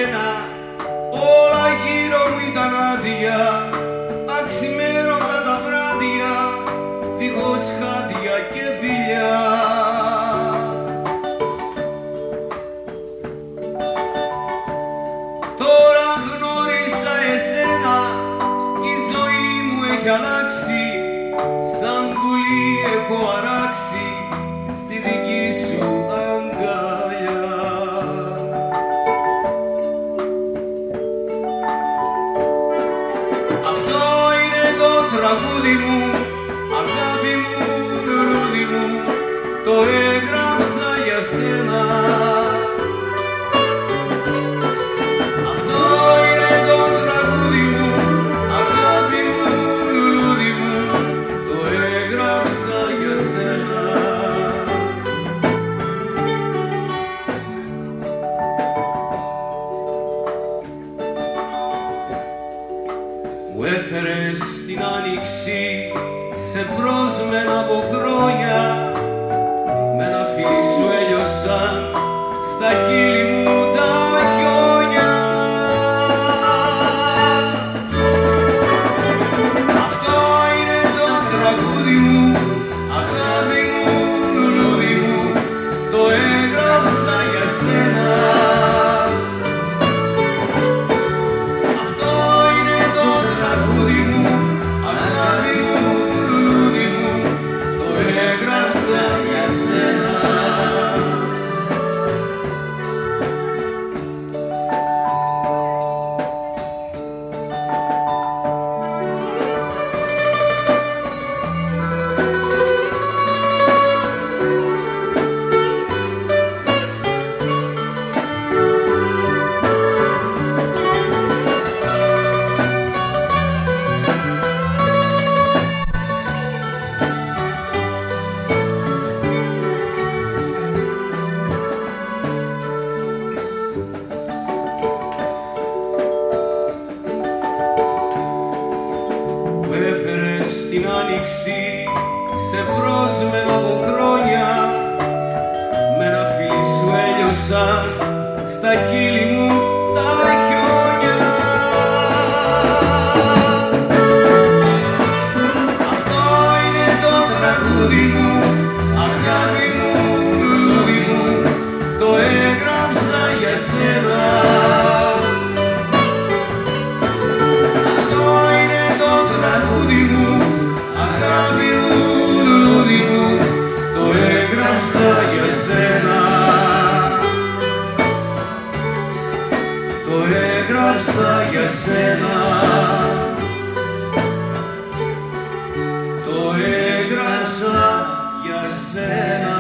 σένα, όλα γύρω μου ήταν άδεια, αξιμέρωτα τα βράδια, δίχως χάδια και φιλιά. Τώρα γνώρισα εσένα, η ζωή μου έχει αλλάξει, σαν πουλί έχω αράξει στη δική σου αγκαλιά. Αυτό είναι το τραγούδι μου, αγάπη μου, λουλούδι μου, το έγραψα για σένα. Αυτό είναι το τραγούδι μου, αγάπη μου, λουλούδι μου, το έγραψα για σένα. Μου έφερες την άνοιξη σε πρόσμενα από χρόνια, με ένα φίλι σου έλειωσαν στα χείλη μου τα χιόνια. Αυτό είναι το τραγούδι μου, αγάπη μου, λουλούδι μου, το έγραψα για σένα. Αυτό είναι το τραγούδι μου, αγάπη μου, λουλούδι μου, το έγραψα για σένα. Μου έφερες την άνοιξη σε πρόσμενα από χρόνια, με ένα φίλι σου έλειωσαν στα χείλη μου τα χιόνια. Αυτό είναι το τραγούδι μου, αγάπη μου, λουλούδι μου, το έγραψα για σένα. Αυτό είναι το τραγούδι μου, αγάπη μου, λουλούδι μου, το έγραψα για σένα. Το έγραψα για σένα. Το έγραψα για σένα.